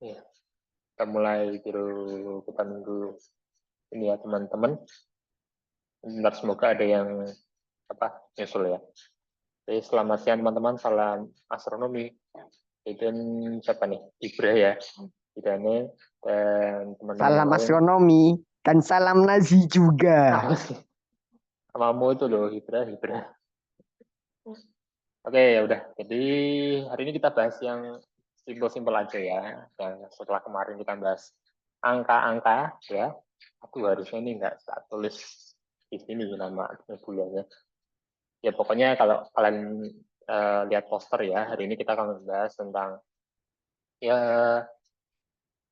Ya, kita mulai dulu kita minggu ini ya teman-teman. Bentar, semoga ada yang nyusul ya. Jadi selamat siang teman-teman, salam astronomi. Dan siapa nih? Ibra ya. Idane dan teman-teman yang Salam lain. astronomi dan salam Nazi juga. Apa sih? Namamu itu loh, Ibra. Oke, ya udah. Jadi hari ini kita bahas yang simpel-simpel aja ya. Dan setelah kemarin kita bahas angka-angka ya. Aku harusnya ini nggak tak tulis di sini nama bulannya. Ya pokoknya kalau kalian lihat poster ya, hari ini kita akan membahas tentang ya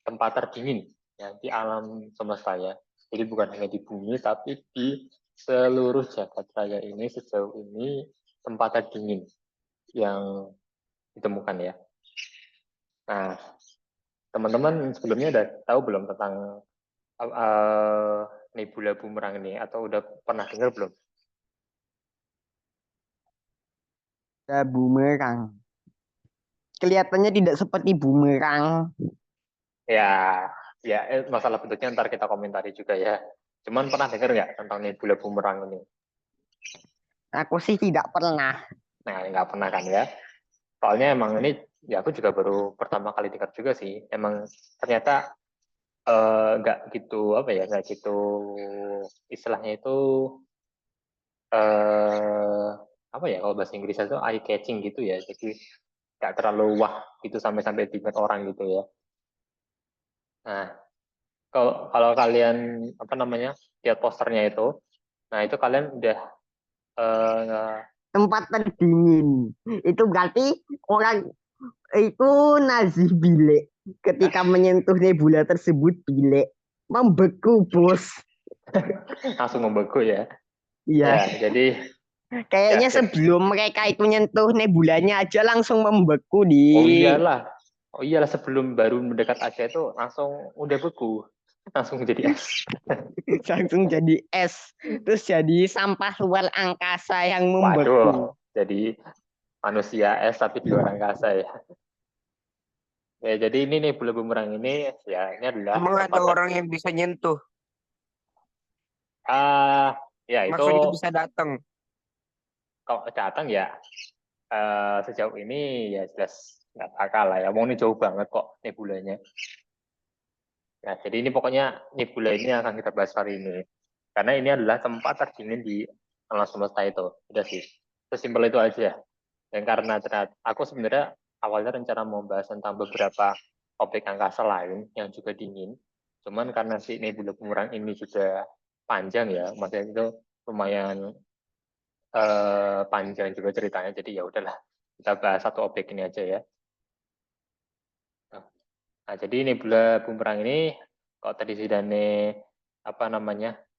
tempat terdingin ya, di alam semesta ya. Jadi bukan hanya di bumi, tapi di seluruh jagat raya ini sejauh ini tempat terdingin yang ditemukan ya. Nah, teman-teman sebelumnya udah tahu belum tentang nebula bumerang ini atau udah pernah dengar belum? Ya, bumerang. Kelihatannya tidak seperti bumerang. Ya, ya masalah bentuknya ntar kita komentari juga ya. Cuman pernah dengar nggak tentang nebula bumerang ini? Aku sih tidak pernah. Nah, nggak pernah kan ya? Soalnya emang ini ya aku juga baru pertama kali dengar juga sih. Emang ternyata nggak gitu nggak gitu istilahnya itu eh, apa ya kalau bahasa Inggris itu eye catching gitu ya. Jadi nggak terlalu wah gitu sampai-sampai diingat orang gitu ya. Nah, kalau kalau kalian lihat posternya itu, nah itu kalian udah eh, Tempat terdingin. Itu berarti orang itu Nazi bilik. Ketika menyentuh nebula tersebut bilik. Membeku, bos. langsung membeku ya. Iya. Ya, jadi ya Kayaknya jadi, sebelum mereka itu nyentuh nebulanya aja langsung membeku di oh iyalah. Oh iyalah sebelum baru mendekat aja itu langsung udah beku, langsung jadi es. langsung jadi es. Terus jadi sampah luar angkasa yang membeku. Waduh, jadi manusia es tapi di luar angkasa ya. Ya, jadi ini nih bulu bumerang ini ya ini adalah Emang ada tempat orang yang bisa nyentuh, ya itu maksudnya bisa datang. kalau datang ya sejauh ini ya jelas nggak bakal lah ya. Mau ini jauh banget kok nebulanya. Nah, jadi ini pokoknya nebula ini yang akan kita bahas hari ini. Karena ini adalah tempat terdingin di alam semesta itu. Udah sih. Sesimpel itu aja. Dan karena ternyata aku sebenarnya awalnya rencana mau bahas tentang beberapa objek angkasa lain yang juga dingin. Cuman karena si nebula pengurang ini juga panjang ya, maksudnya itu lumayan panjang juga ceritanya. Jadi ya udahlah, kita bahas satu objek ini aja ya. Nah, jadi nebula bumerang ini, kalau tadi si Dane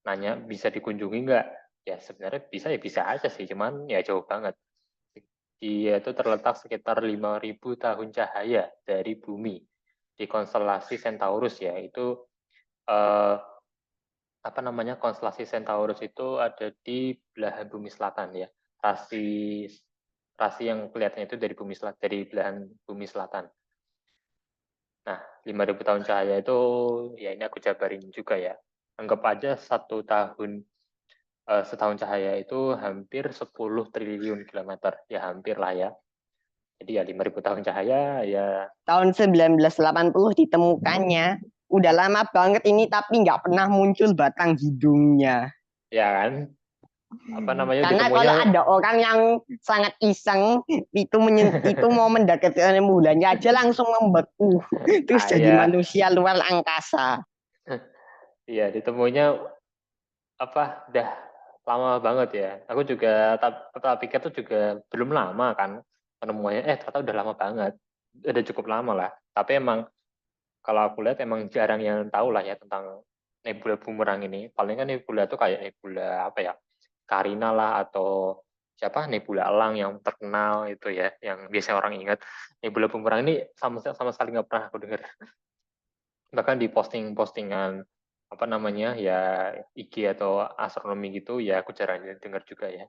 nanya bisa dikunjungi nggak? Ya sebenarnya bisa ya bisa aja sih, cuman ya jauh banget. Dia itu terletak sekitar 5.000 tahun cahaya dari bumi di konstelasi Centaurus ya. Itu eh, konstelasi Centaurus itu ada di belahan bumi selatan ya. Rasi rasi yang kelihatannya itu dari bumi selatan, dari belahan bumi selatan. Nah, 5.000 tahun cahaya itu ya ini aku jabarin juga ya. Anggap aja setahun cahaya itu hampir 10 triliun kilometer. Ya hampir lah ya. Jadi ya 5.000 tahun cahaya ya Tahun 1980 ditemukannya. Udah lama banget ini tapi nggak pernah muncul batang hidungnya. ya kan Karena ditemunya kalau ada orang yang sangat iseng itu mau mendekati bulannya aja langsung membeku terus jadi ya manusia luar angkasa. iya ditemunya udah lama banget ya. Aku juga tak pikir tuh juga belum lama kan penemuannya ternyata udah lama banget. Udah cukup lama lah. Tapi emang kalau aku lihat emang jarang yang tahu lah ya tentang nebula bumerang ini. Paling kan nebula tuh kayak nebula Carina lah atau siapa nebula elang yang terkenal itu ya, yang biasa orang ingat. Nebula bumerang ini sama sama sekali nggak pernah aku dengar. Bahkan di posting-postingan ya IG atau astronomi gitu ya aku jarang dengar juga ya.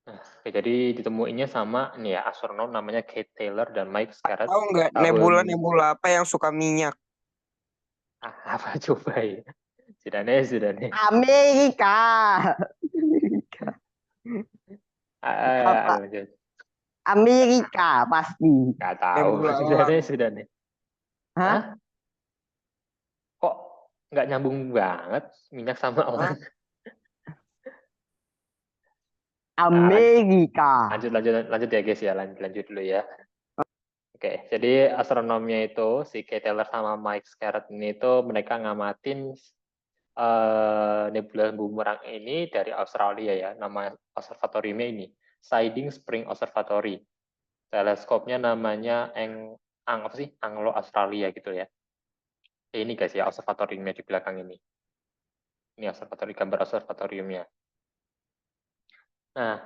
Oke, jadi ditemuinya sama ini ya astronom namanya Kate Taylor dan Mike Scarrett Tahu nggak tahun nebula apa yang suka minyak? apa coba ya? Sudah nih. Amerika. Apa? Lanjut. Amerika pasti. Nggak tahu. Nebula Sudah elang. nih, sudah nih. Hah? Hah? Kok nggak nyambung banget minyak sama elang? Hah? Nah, Amerika. lanjut ya guys ya, lanjut dulu ya. Oke, jadi astronomnya itu si Kate Taylor sama Mike Scarrett ini itu mereka ngamatin nebula bumerang ini dari Australia ya, nama observatoriumnya ini Siding Spring Observatory. Teleskopnya namanya apa sih? Anglo Australia gitu ya. Ini guys ya observatoriumnya di belakang ini. Ini gambar observatoriumnya. Nah,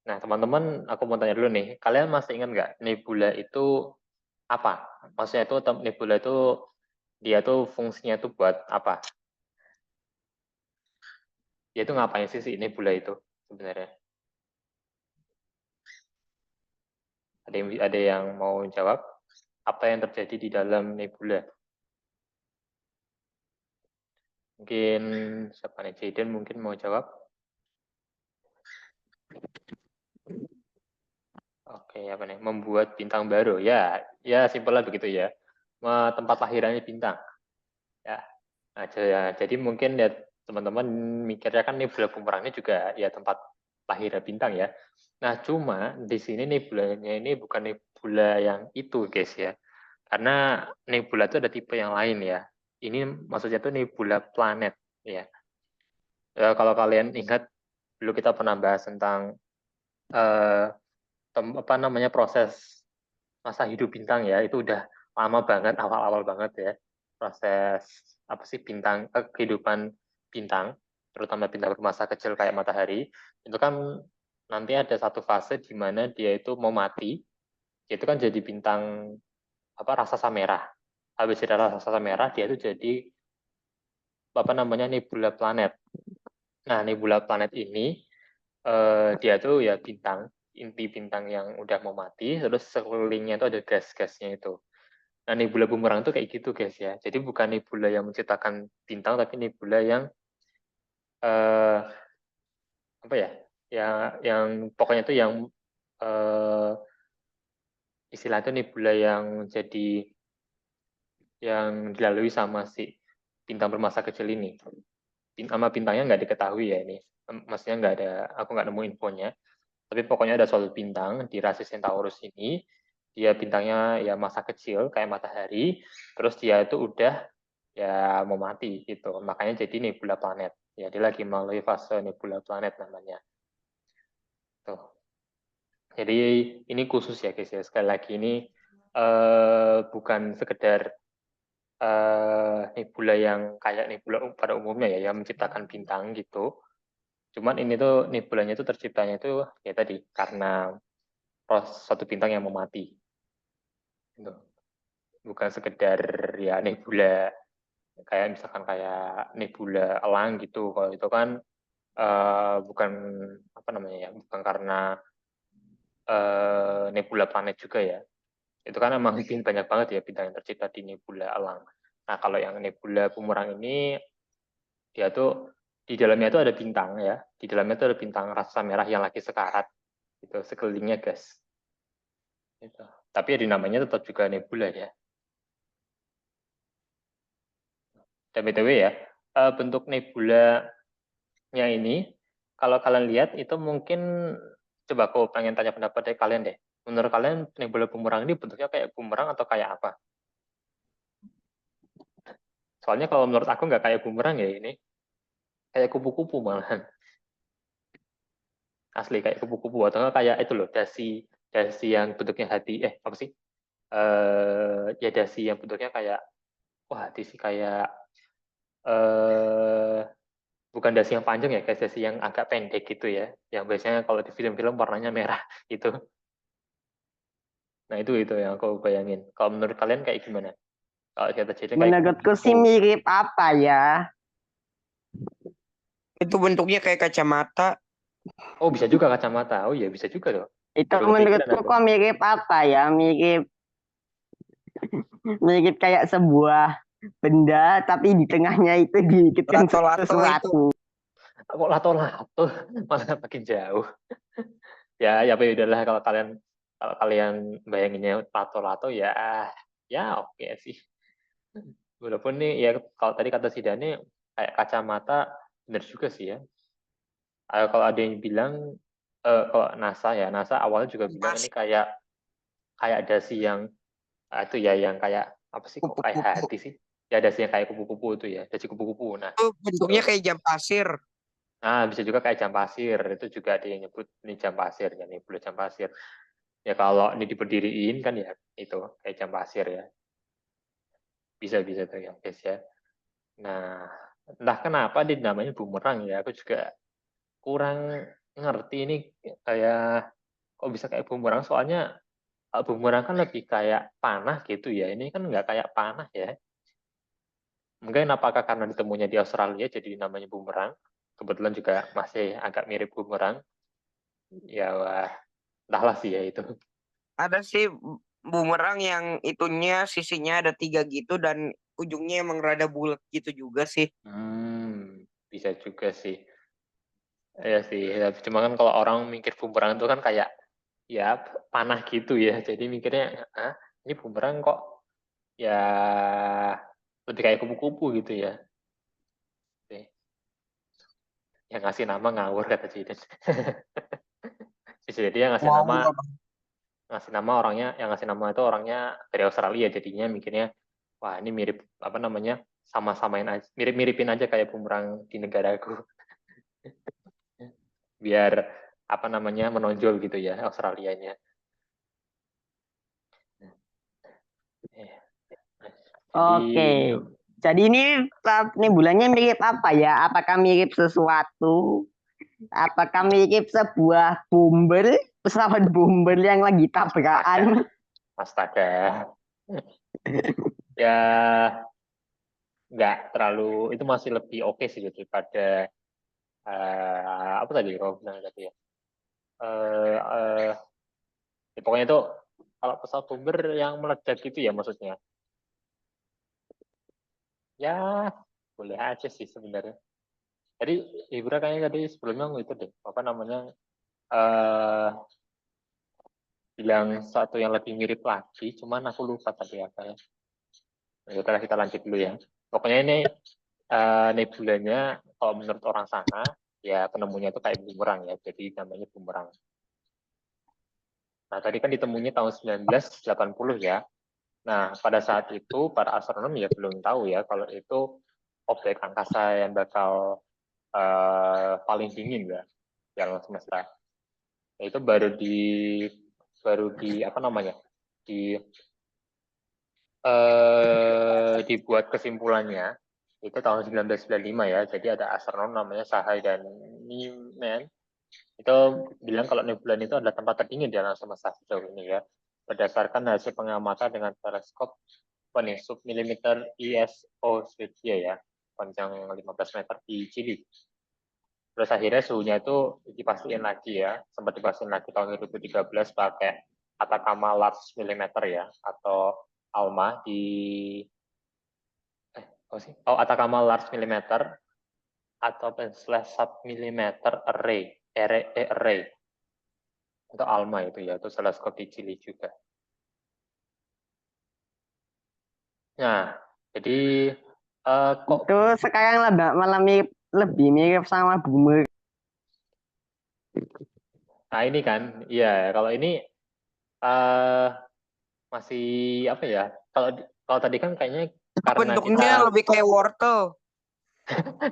nah teman-teman, aku mau tanya dulu nih, kalian masih ingat nggak nebula itu apa? Maksudnya itu nebula itu dia tuh fungsinya tuh buat apa? Dia tuh ngapain sih si nebula itu sebenarnya? Ada yang mau jawab? Apa yang terjadi di dalam nebula? Mungkin siapa nih? Jaden mungkin mau jawab? Oke, apa nih? Membuat bintang baru. Ya, ya simpelnya begitu ya. Tempat lahirannya bintang. Ya. Nah, jadi mungkin ya teman-teman mikirnya kan nebula bumerang ini juga ya tempat lahir bintang ya. Nah, cuma di sini nebulanya ini bukan nebula yang itu, guys ya. Karena nebula itu ada tipe yang lain ya. Ini maksudnya tuh nebula planet ya. Kalau kalian ingat dulu kita pernah bahas tentang eh, apa namanya proses masa hidup bintang ya, itu udah lama banget, awal-awal banget ya, proses apa sih kehidupan bintang, terutama bintang bermasa kecil kayak matahari, itu kan nanti ada satu fase di mana dia itu mau mati, itu kan jadi bintang apa raksasa merah. Habis dari raksasa merah dia itu jadi apa namanya nebula planet. Nah, nebula planet ini dia tuh ya bintang, inti bintang yang udah mau mati, terus sekelilingnya itu ada gas-gasnya itu. Nah, nebula bumerang tuh kayak gitu guys ya. Jadi bukan nebula yang menciptakan bintang, tapi nebula yang eh, apa ya? Yang pokoknya tuh yang eh, istilah itu nebula yang jadi yang dilalui sama si bintang bermasa kecil ini. Nama bintangnya nggak diketahui ya ini. Maksudnya nggak ada, aku nggak nemu infonya. Tapi pokoknya ada suatu bintang di rasi Centaurus ini. Dia bintangnya ya masa kecil kayak matahari. Terus dia itu udah ya mau mati gitu. Makanya jadi nebula planet. Ya dia lagi melalui fase nebula planet namanya. Tuh. Jadi ini khusus ya guys ya. Sekali lagi ini bukan sekedar nebula yang kayak nebula pada umumnya ya yang menciptakan bintang gitu. Cuman ini tuh nebulanya itu terciptanya itu ya tadi karena proses satu bintang yang mau mati. Gitu. Bukan sekedar ya nebula kayak misalkan kayak nebula elang gitu. Kalau itu kan bukan apa namanya ya, bukan karena nebula planet juga ya. Itu kan emang banyak banget ya bintang yang tercipta di nebula elang. Nah, kalau yang nebula bumerang ini dia tuh di dalamnya itu ada bintang ya. Di dalamnya itu ada bintang raksasa merah yang lagi sekarat gitu, sekelilingnya gas. Gitu. Tapi ya dinamanya tetap juga nebula ya. Dan BTW ya, bentuk nebulanya ini, kalau kalian lihat itu mungkin, coba aku pengen tanya pendapat dari kalian deh. Menurut kalian nebula bumerang ini bentuknya kayak bumerang atau kayak apa? Soalnya kalau menurut aku nggak kayak bumerang ya ini, kayak kupu-kupu malahan. Asli kayak kupu-kupu atau nggak kayak itu loh, dasi dasi yang bentuknya hati, apa sih? Ya dasi yang bentuknya kayak, wah dasi kayak eh bukan dasi yang panjang ya, kayak dasi yang agak pendek gitu ya. Yang biasanya kalau di film-film warnanya merah itu. Nah, itu yang aku bayangin. Kalau menurut kalian kayak gimana? Kalau kita jadi kayak Menurutku sih kupu-kupu. mirip apa ya? Itu bentuknya kayak kacamata. Oh, bisa juga kacamata. Oh iya, bisa juga loh. Itu Baru kepikiran menurutku aku. kok mirip apa ya? Mirip kayak sebuah benda tapi di tengahnya itu diikatkan Lato-lato itu. sesuatu. Kok lato-lato malah makin jauh. Ya udahlah kalau kalian bayanginnya lato-lato ya ya oke sih. Walaupun nih ya kalau tadi kata si Dani kayak kacamata benar juga sih ya. Kalau ada yang bilang kalau NASA ya NASA awalnya juga bilang Mas, ini kayak kayak dasi yang itu ya yang kayak apa sih kok kayak kupu-kupu. hati sih? Ya dasi yang kayak kupu-kupu itu ya, dasi kupu-kupu. Nah, Itu bentuknya itu. kayak jam pasir. Nah, bisa juga kayak jam pasir. Itu juga ada yang nyebut ini jam pasir ya, ini boleh jam pasir. Ya kalau ini diberdiriin kan ya itu kayak jam pasir ya. Bisa tuh ya, guys ya. Nah, entah kenapa dia namanya bumerang ya. Aku juga kurang ngerti ini kayak kok bisa kayak bumerang. Soalnya bumerang kan lebih kayak panah gitu ya. Ini kan nggak kayak panah ya. Mungkin apakah karena ditemunya di Australia jadi namanya bumerang. Kebetulan juga masih agak mirip bumerang. Ya wah, entahlah sih ya itu. Ada sih bumerang yang itunya sisinya ada 3 gitu dan ujungnya emang rada bulat gitu juga sih. Bisa juga sih. Ya sih, ya, cuma kan kalau orang mikir bumerang itu kan kayak ya panah gitu ya. Jadi mikirnya, ah, ini bumerang kok ya lebih kayak kupu-kupu gitu ya. Oke. Yang ngasih nama ngawur kata Ciden. Bisa jadi yang Ngawur apa? ngasih nama orangnya, yang ngasih nama itu orangnya dari Australia. Jadinya mikirnya, wah ini mirip apa namanya sama-samain aja, mirip-miripin aja kayak bumerang di negaraku. Biar apa namanya menonjol gitu ya Australianya. Iya. Jadi Oke. Jadi ini bulannya mirip apa ya? Apakah mirip sesuatu? Apakah mirip sebuah bomber, pesawat bomber yang lagi astaga, tabrakan? astaga. Ya nggak terlalu itu masih lebih oke sih daripada apa tadi kalau bilang tadi ya. Eh, eh, ya pokoknya itu kalau pesawat bomber yang meledak gitu ya maksudnya. Ya boleh aja sih sebenarnya. Tadi Ibra kayaknya tadi sebelumnya itu deh apa namanya eh bilang satu yang lebih mirip lagi, cuman aku lupa tadi apa ya. Ya udah kita lanjut dulu ya. Pokoknya ini nebulanya kalau menurut orang sana ya penemunya itu kayak bumerang ya, jadi namanya bumerang. Nah tadi kan ditemunya tahun 1980 ya. Nah pada saat itu para astronom ya belum tahu ya kalau itu objek angkasa yang bakal paling dingin ya di alam semesta. Nah, itu baru di apa namanya di dibuat kesimpulannya itu tahun 1995 ya. Jadi ada astronom namanya Sahai dan Niemann itu bilang kalau nebula itu adalah tempat terdingin di alam semesta sejauh ini ya. Berdasarkan hasil pengamatan dengan teleskop submilimeter ISO Swedia ya, panjang 15 meter di Chili. Terus akhirnya suhunya itu dipastiin lagi ya, sempat dipastiin lagi tahun 2013 pakai Atacama Large Millimeter ya, atau ALMA di apa sih? Oh, Atacama Large Millimeter atau slash sub millimeter array untuk ALMA itu ya, itu teleskop di Chili juga. Nah, jadi kok Itu sekarang malah lebih mirip sama boomer. nah ini kan, iya kalau ini eh masih apa ya? Kalau kalau tadi kan kayaknya karena kita Bentuknya lebih kayak wortel.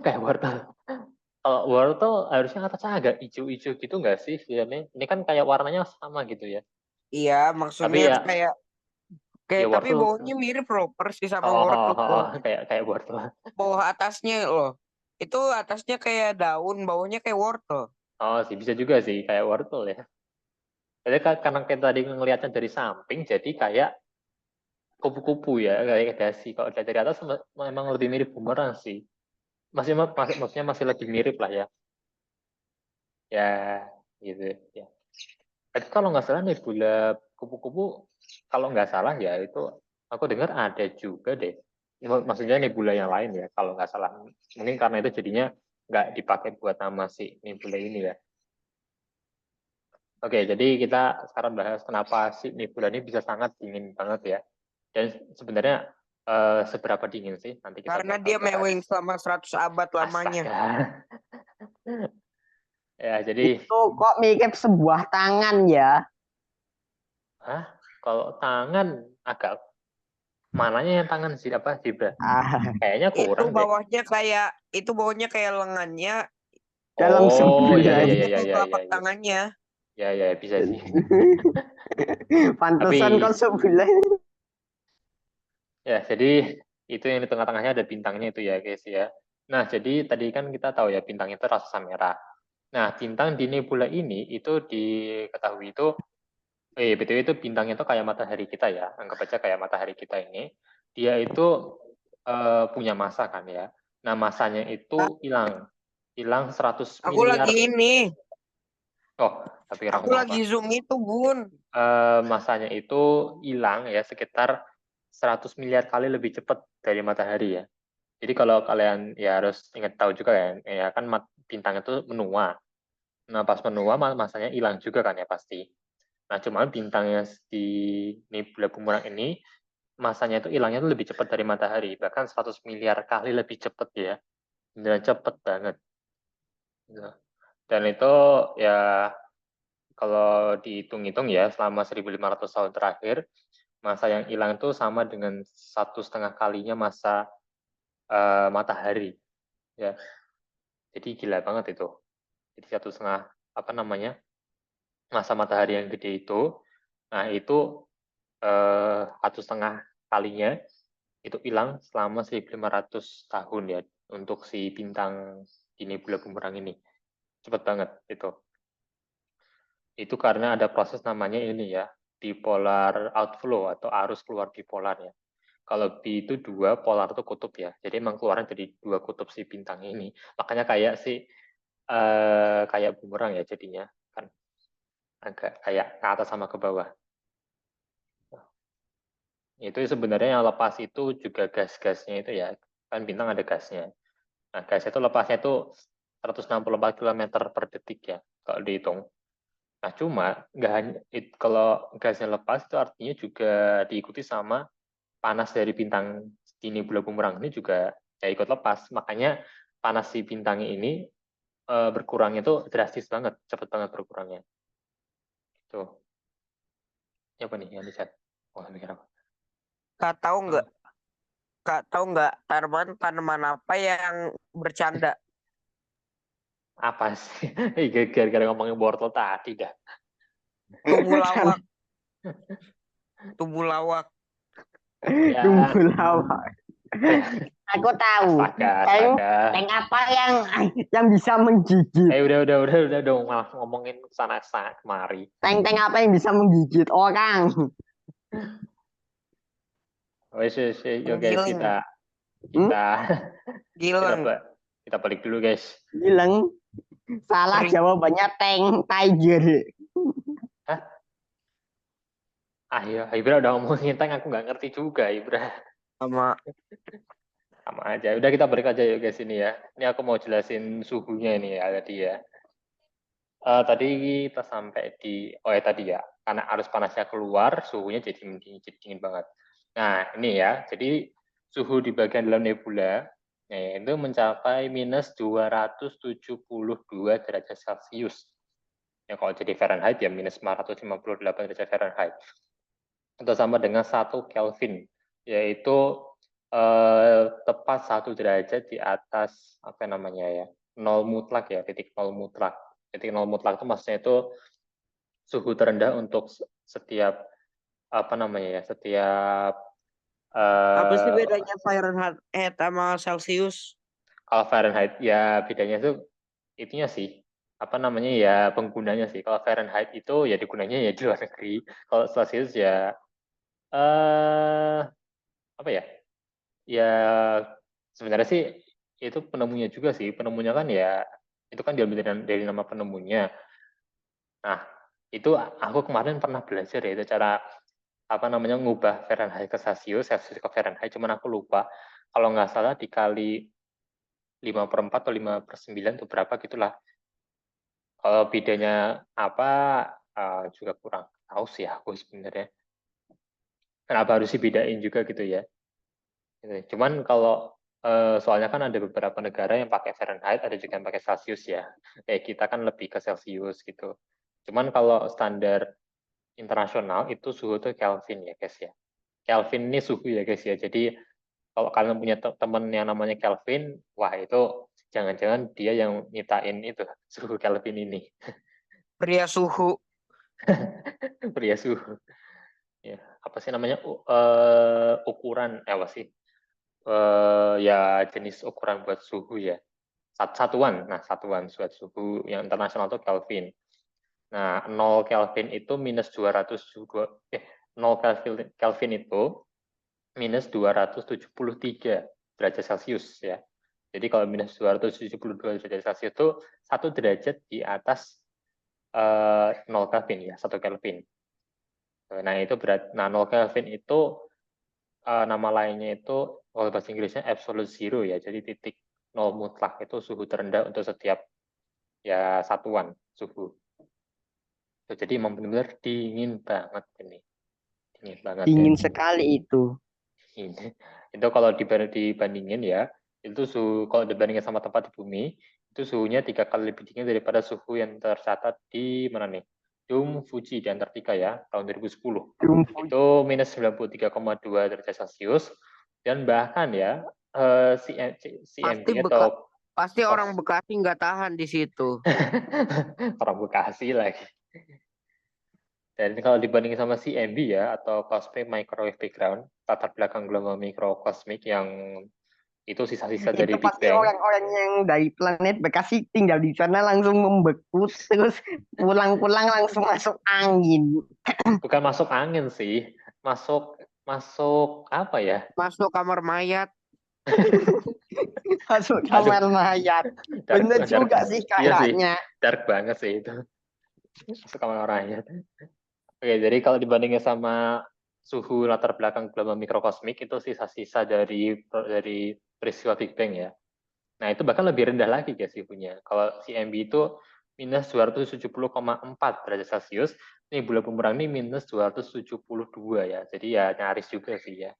kayak wortel. Kalau wortel harusnya atasnya agak hijau-hijau gitu nggak sih? Ini kan kayak warnanya sama gitu ya. Iya, Tapi maksudnya ya, kayak ya kayak tapi wortel. baunya mirip loh persis sama Oh, wortel tuh. kayak wortel. Bawah atasnya loh. Itu atasnya kayak daun, bawahnya kayak wortel. Oh sih bisa juga sih kayak wortel ya. Jadi karena kita tadi ngelihatnya dari samping, jadi kayak kupu-kupu ya, kayak dasi. Kalau dari atas memang lebih mirip bumerang sih. Maksudnya masih lebih mirip lah ya. Ya, gitu ya. Tapi kalau nggak salah nebula kupu-kupu, kalau nggak salah ya itu aku dengar ada juga deh. Maksudnya nebula yang lain ya, kalau nggak salah. Mungkin karena itu jadinya nggak dipakai buat nama si nebula ini ya. Oke, jadi kita sekarang bahas kenapa si nebula ini bisa sangat dingin banget ya. Dan sebenarnya seberapa dingin sih? Nanti kita Karena bakal dia mewing bahas. selama 100 abad lamanya. Astaga. Ya, jadi, Itu kok mirip sebuah tangan ya? kalau tangan agak mananya yang tangan sih apa zebra? Ah, Kayaknya Itu kurang deh. bawahnya kayak lengannya, dalam Oh, ya ya sebulan. ya bawahnya ya kayak ya ya telapak ya. tangannya. Ya ya bisa sih. Pantesan Tapi kok sebulan. ya jadi itu yang di tengah-tengahnya ada bintangnya itu ya guys ya. Nah, jadi tadi kan kita tahu ya bintang itu raksasa merah. Nah, bintang di nebula ini itu diketahui itu BTW itu bintangnya itu kayak matahari kita ya. Anggap aja kayak matahari kita ini. Dia itu punya massa kan ya. Nah, massanya Ah, itu hilang. Hilang 100 Aku lagi miliar. ini, Oh, tapi kira aku ngomong apa? lagi zoom itu, Bun. Massanya itu hilang ya sekitar 100 miliar kali lebih cepat dari matahari ya. Jadi kalau kalian ya harus ingat tahu juga ya kan bintang itu menua. Nah, pas menua masanya hilang juga kan ya pasti. Nah, cuma bintangnya di nebula bumerang ini masanya itu hilangnya itu lebih cepat dari matahari, bahkan 100 miliar kali lebih cepat ya. Dan cepat banget. Nah, dan itu ya kalau dihitung-hitung ya selama 1.500 tahun terakhir masa yang hilang itu sama dengan 1,5 kalinya masa matahari ya. Jadi gila banget itu. Jadi 1,5 apa namanya masa matahari yang gede itu, nah itu 1,5 kalinya itu hilang selama 1.500 tahun ya untuk si bintang di nebula bumerang ini. Cepet banget itu. Itu karena ada proses namanya ini ya, bipolar outflow atau arus keluar bipolar ya. Kalau B itu dua, polar itu kutub ya. Jadi emang keluarnya dari dua kutub si bintang ini. Makanya kayak bumerang ya jadinya. Kan agak kayak ke atas sama ke bawah. Itu sebenarnya yang lepas itu juga gas-gasnya itu ya. Kan bintang ada gasnya. Nah, gas itu lepasnya itu 164 km per detik ya, kalau dihitung. Nah, cuma nggak hanya kalau gasnya lepas itu artinya juga diikuti sama panas dari bintang di nebula bumerang ini juga ya ikut lepas. Makanya panas si bintangnya ini berkurangnya itu drastis banget, cepet banget berkurangnya. Tuh, apa nih yang di chat? Oh, mikir apa? Kak tahu nggak? Kak tahu nggak tanaman apa yang bercanda? Apa sih? Gara-gara ngomongin wortel tadi dah. Tumbuh lawak, tumbuh lawak. Ya, Tumbuh lawak. ya. Aku tahu. Astaga, Tank, astaga. tank apa yang bisa menggigit? Udah dong, malah ngomongin sana kemari. Tank-tank apa yang bisa menggigit orang? Wes, yuk guys Giling, kita Hmm? kita kita giling, kita balik dulu guys. Bilang salah sering jawabannya tank tiger. Hah? Ibra udah ngomongin tank, aku nggak ngerti juga Ibra. sama Sama aja. Udah kita balik aja yuk guys ini ya. Ini aku mau jelasin suhunya ini ya tadi ya. Tadi kita sampai di tadi ya. Karena arus panasnya keluar, suhunya jadi dingin banget. Nah, ini ya. Jadi suhu di bagian dalam nebula itu mencapai minus 272 derajat Celcius. Ya, kalau jadi Fahrenheit ya minus 458 derajat Fahrenheit. Atau sama dengan 1 Kelvin, yaitu tepat 1 derajat di atas apa namanya ya, nol mutlak ya, titik nol mutlak. Titik nol mutlak itu maksudnya itu suhu terendah untuk setiap apa namanya ya, setiap apa sih eh, bedanya Fahrenheit sama Celsius? kalau Fahrenheit ya bedanya itu itunya sih apa namanya ya penggunanya sih. Kalau Fahrenheit itu ya digunanya ya di luar negeri. Kalau Celsius ya apa ya? Ya sebenarnya sih itu penemunya juga sih. Penemunya kan ya Itu kan diambil dari nama penemunya. Nah, itu aku kemarin pernah belajar ya, itu cara ngubah Fahrenheit ke Celsius, Celsius ke Fahrenheit, cuman aku lupa. Kalau nggak salah dikali 5/4 atau 5/9 itu berapa gitulah. Kalau bedanya apa juga kurang tahu sih aku sebenarnya. Kenapa harus dibedain juga gitu ya. Cuman kalau soalnya kan ada beberapa negara yang pakai Fahrenheit, ada juga yang pakai Celsius ya. Kayak kita kan lebih ke Celsius gitu. Cuman kalau standar internasional itu suhu itu Kelvin ya guys ya. Kelvin ini suhu ya guys ya. Jadi kalau kalian punya teman yang namanya Kelvin, wah itu jangan-jangan dia yang nyiptain itu suhu Kelvin ini. Pria suhu. Pria suhu. Ya, apa sih namanya ukuran apa sih? Ya jenis ukuran buat suhu ya. Satuan. Nah, satuan buat suhu yang internasional itu Kelvin. Nah, 0 Kelvin itu minus 0 Kelvin itu minus 273 derajat Celcius ya. Jadi kalau minus 272 derajat Celcius itu 1 derajat di atas 0 Kelvin ya, 1 Kelvin. Nah, itu berat. Nah, 0 Kelvin itu nama lainnya itu kalau bahasa Inggrisnya absolute zero ya. Jadi titik nol mutlak itu suhu terendah untuk setiap ya satuan suhu. Jadi emang benar-benar dingin banget ini. Dingin banget Dingin ya. sekali itu. Ini. Itu kalau dibandingin ya, itu suhu kalau dibandingin sama tempat di bumi, itu suhunya 3 kali lebih dingin daripada suhu yang tercatat di mana nih? Jung Fuji di Antartika ya, tahun 2010. Itu minus 93,2 derajat Celcius. Dan bahkan ya, CMB atau Pasti orang Bekasi nggak tahan di situ. orang Bekasi lagi. Dan kalau dibandingin sama CMB ya, atau Cosmic Microwave Background, latar belakang gelombang mikrokosmik yang itu sisa-sisa dari Itu Big pasti Bang. orang-orang yang dari planet Bekasi tinggal di sana langsung membeku, terus pulang-pulang langsung masuk angin. Bukan masuk angin sih, masuk apa ya? Masuk kamar mayat. Masuk Aduh, kamar mayat. dark, Bener dark, juga sih iya sih, kayaknya. dark banget sih itu. Masuk kamar mayat. Oke, jadi kalau dibandingin sama suhu latar belakang gelombang mikrokosmik itu sisa-sisa dari peristiwa Big Bang ya. Nah, itu bahkan lebih rendah lagi guys suhunya. Kalau CMB itu minus 270,4 derajat Celcius, ini bulan bumerang ini minus 272 ya. Jadi ya nyaris juga sih ya.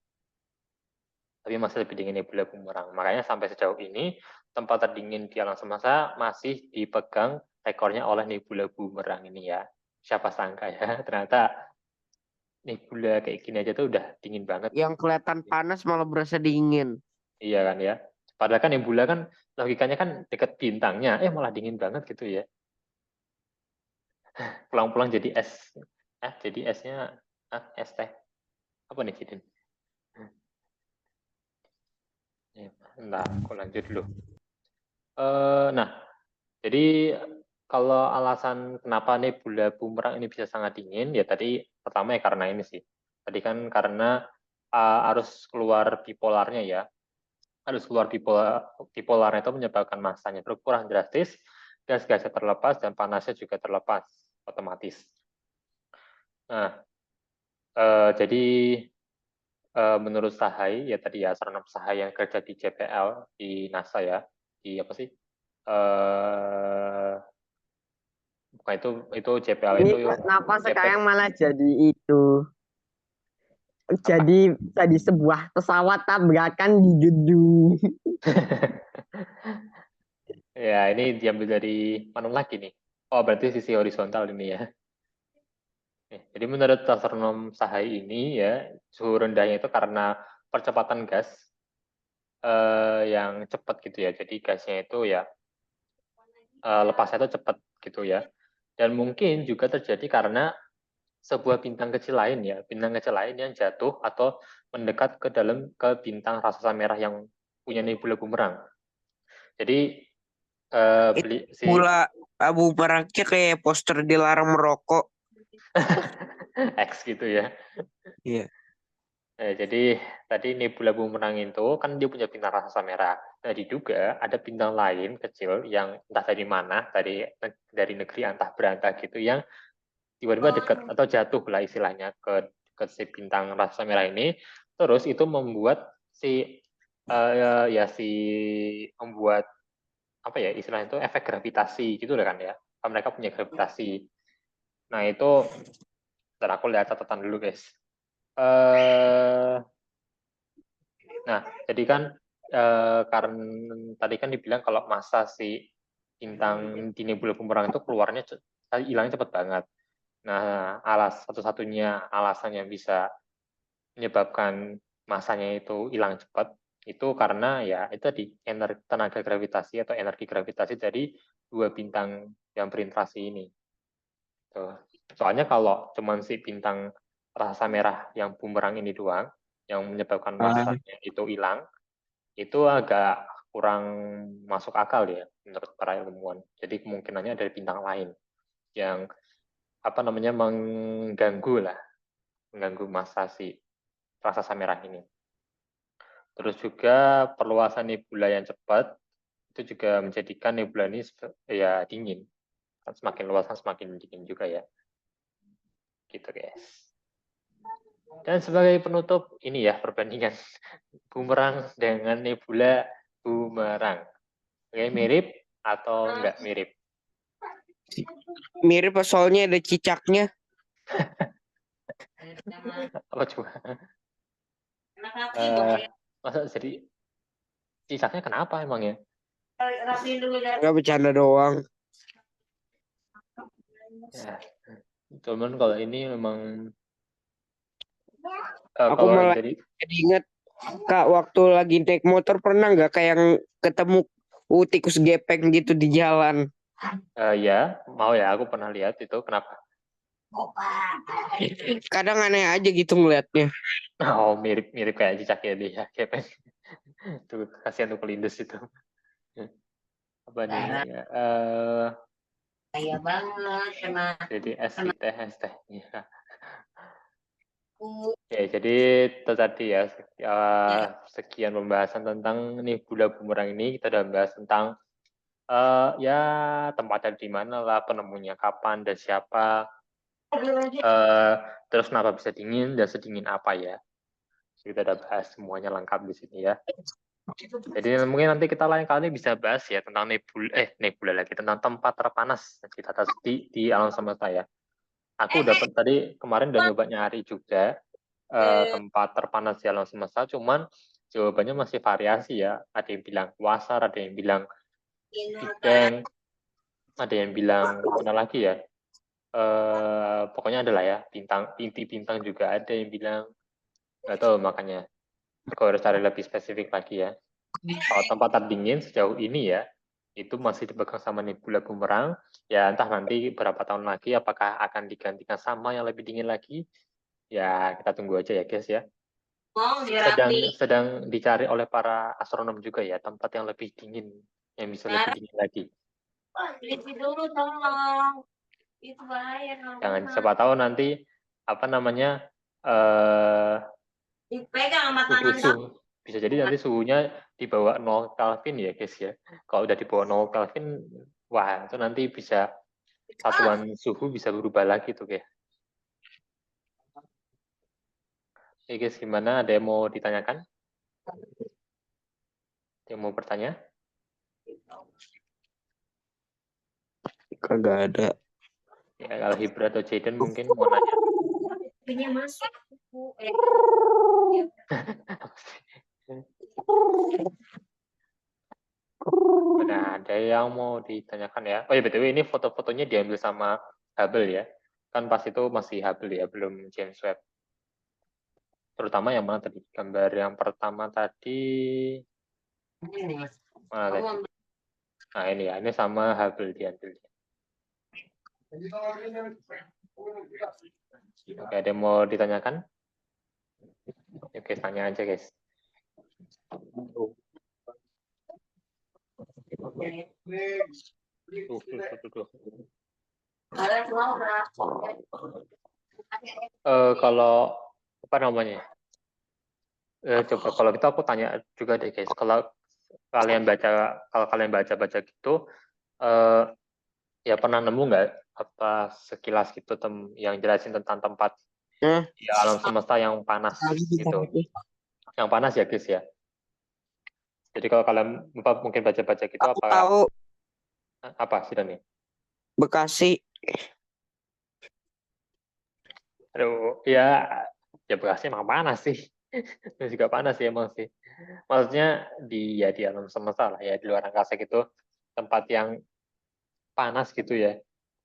Tapi masih lebih dingin nebula bumerang. Makanya sampai sejauh ini tempat terdingin di alam semesta masih dipegang rekornya oleh nebula bumerang ini ya. Siapa sangka ya, ternyata nebula kayak gini aja tuh udah dingin banget. Yang kelihatan panas malah berasa dingin. Iya kan ya. Padahal kan nebula kan logikanya kan dekat bintangnya, malah dingin banget gitu ya. Pulang-pulang jadi es. Jadi esnya es teh. Apa nih Cidin? Nah, aku lanjut dulu. Nah, jadi kalau alasan kenapa nebula bumerang ini bisa sangat dingin, ya tadi pertama ya karena ini sih. Tadi kan karena arus keluar bipolarnya ya. Arus keluar bipolarnya itu menyebabkan masanya berkurang drastis, gas-gasnya terlepas, dan panasnya juga terlepas otomatis. Nah, jadi menurut Sahai, ya tadi ya astronom Sahai yang kerja di JPL, di NASA ya, di apa sih? Bukan itu JPL Ini itu kenapa JPEG sekarang malah jadi itu? apa? Jadi sebuah pesawat tabrakan di gedung. Ya, ini diambil dari mana lagi nih? Oh, berarti sisi horizontal ini ya. Jadi menurut astronom Sahai ini ya, suhu rendahnya itu karena percepatan gas yang cepat gitu ya. Jadi gasnya itu ya lepasnya itu cepat gitu ya. Dan mungkin juga terjadi karena sebuah bintang kecil lain ya, bintang kecil lain yang jatuh atau mendekat ke bintang raksasa merah yang punya nebula bumerang. Jadi Itu pula abu meraknya kayak poster dilarang merokok. X gitu ya. Iya. Jadi tadi nebula bumerang itu kan dia punya bintang raksasa merah. diduga ada bintang lain kecil yang entah dari mana, dari negeri antah berantah gitu, yang tiba-tiba dekat atau jatuh lah istilahnya ke si bintang raksasa merah ini, terus itu membuat membuat apa ya istilahnya itu efek gravitasi gitu kan ya. Mereka punya gravitasi. Nah itu, ntar aku lihat catatan dulu guys. Nah jadi kan karena tadi kan dibilang kalau masa si bintang di nebula bumerang itu keluarnya hilangnya cepat banget. Nah, satu-satunya alasan yang bisa menyebabkan masanya itu hilang cepat itu karena ya itu tadi tenaga gravitasi atau energi gravitasi dari dua bintang yang berinteraksi ini. Tuh. Soalnya kalau cuman si bintang raksasa merah yang bumerang ini doang yang menyebabkan masanya itu hilang, itu agak kurang masuk akal ya menurut para ilmuwan. Jadi kemungkinannya dari bintang lain yang mengganggu masa si raksasa merah ini. Terus juga perluasan nebula yang cepat itu juga menjadikan nebula ini ya dingin. Semakin luas kan semakin dingin juga ya. Gitu guys. Dan sebagai penutup ini ya perbandingan bumerang dengan nebula bumerang. Oke, mirip atau enggak mirip? Mirip soalnya ada cicaknya. Apa coba? Masa jadi cicaknya kenapa emang ya? Nggak bercanda doang. Ya, cuman kalau ini memang Aku malah jadi ingat Kak, waktu lagi naik motor pernah nggak kayak yang ketemu tikus gepeng gitu di jalan? Ya, mau ya, aku pernah lihat itu. Kenapa? Kadang aneh aja gitu ngeliatnya. Oh, mirip kayak cicak ya dia, gepeng. Tuh kasihan tuh kelindes itu. Apa nih? Kaya banget sama Jadi teh. Ya. Oke, jadi itu tadi ya sekian pembahasan tentang nebula bumerang ini. Kita udah bahas tentang ya tempatnya di mana lah, penemunya kapan dan siapa, terus kenapa bisa dingin dan sedingin apa ya. Kita udah bahas semuanya lengkap di sini ya. Jadi mungkin nanti kita lain kali bisa bahas ya tentang nebula lagi, tentang tempat terpanas di alam semesta ya. Aku dapat tadi kemarin udah nyoba nyari juga tempat terpanas di alam semesta, cuman jawabannya masih variasi ya. Ada yang bilang quasar, ada yang bilang Big Bang, ada yang bilang mana lagi ya. Pokoknya adalah ya inti bintang juga ada yang bilang, nggak tahu makanya. Aku harus cari lebih spesifik lagi ya. Kalau tempat terdingin sejauh ini ya, itu masih dipegang sama nebula bumerang. Ya entah nanti berapa tahun lagi apakah akan digantikan sama yang lebih dingin lagi. Ya kita tunggu aja ya guys ya. Sedang dicari oleh para astronom juga ya, tempat yang lebih dingin, yang bisa lebih dingin lagi. dulu tolong. Itu bahaya. Jangan siapa tahu nanti Dipegang sama tangan suhu bisa jadi nanti suhunya di bawah 0 Kelvin ya guys ya. Kalau udah di bawah 0 Kelvin, wah itu nanti bisa satuan suhu bisa berubah lagi tuh guys. Oke guys, gimana? Ada yang mau ditanyakan? Ada yang mau bertanya? Kagak ada. Ya, kalau Hibra atau Jaden mungkin mau nanya. Punya masuk. Nah, ada yang mau ditanyakan ya? Oh ya, BTW ini foto-fotonya diambil sama Hubble ya. Kan pas itu masih Hubble ya, belum James Webb. Terutama yang mana tadi? Gambar yang pertama tadi. Mana tadi? Nah ini ya, ini sama Hubble diambil. Oke, ada yang mau ditanyakan? Oke, tanya aja guys. Kalau apa namanya? Coba kalau gitu aku tanya juga deh guys. Kalau kalau kalian baca gitu, ya pernah nemu nggak apa sekilas gitu yang jelasin tentang tempat di alam semesta yang panas gitu, yang panas ya guys ya. Jadi kalau kalian mungkin baca-baca gitu, Aku tahu apa sih nih? Bekasi. Aduh, ya Bekasi emang panas sih. Itu juga panas sih emang sih. Maksudnya di alam semesta lah ya, di luar angkasa gitu, tempat yang panas gitu ya.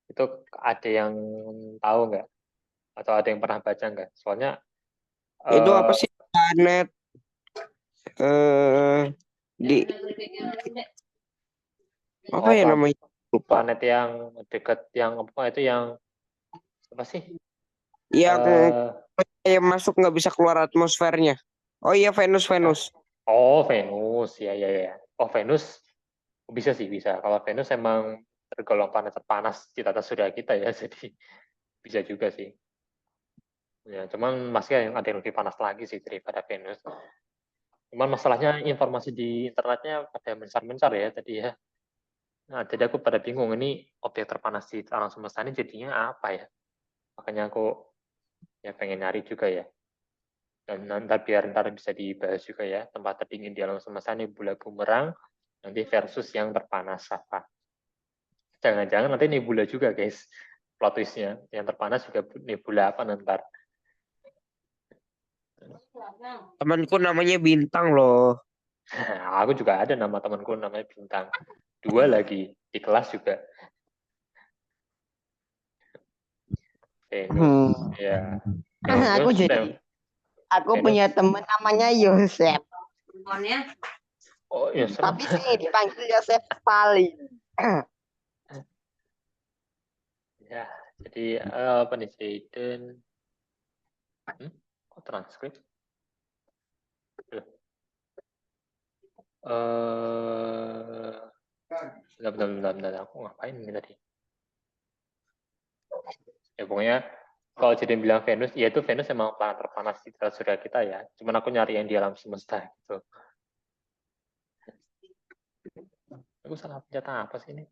Itu ada yang tahu nggak? Atau ada yang pernah baca nggak? Soalnya Itu apa sih planet di apa ya namanya? Lupa. Planet yang dekat yang apa itu yang apa sih? Yang kayak masuk nggak bisa keluar atmosfernya. Oh iya, Venus. Oh, Venus. Ya. Oh, Venus bisa sih, bisa. Kalau Venus emang tergolong planet terpanas di tata surya kita ya, jadi bisa juga sih. Ya, cuman masih ada yang lebih panas lagi sih daripada Venus. Cuman masalahnya informasi di internetnya pada mencar-mencar ya tadi ya. Nah, jadi aku pada bingung ini objek terpanas di alam semesta ini jadinya apa ya? Makanya aku ya pengen nyari juga ya. Dan biar ntar bisa dibahas juga ya, tempat terdingin di alam semesta ini nebula bumerang nanti versus yang terpanas apa. Jangan-jangan nanti nebula juga guys, plot twistnya. Yang terpanas juga nebula apa nanti. Temanku namanya Bintang loh. Aku juga ada nama temanku namanya Bintang. 2 lagi di kelas juga. Venus, ya. Aku punya teman namanya Yosef. Oh, ya, tapi saya dipanggil Yosef Stalin. Ya, jadi apa nih Jaden? Kok transkrip? Bentar, aku ngapain ini tadi? Ya pokoknya kalau jadi bilang Venus, ya itu Venus emang planet terpanas di tata surya kita ya. Cuman aku nyari yang di alam semesta gitu. Aku salah pencet apa sih ini?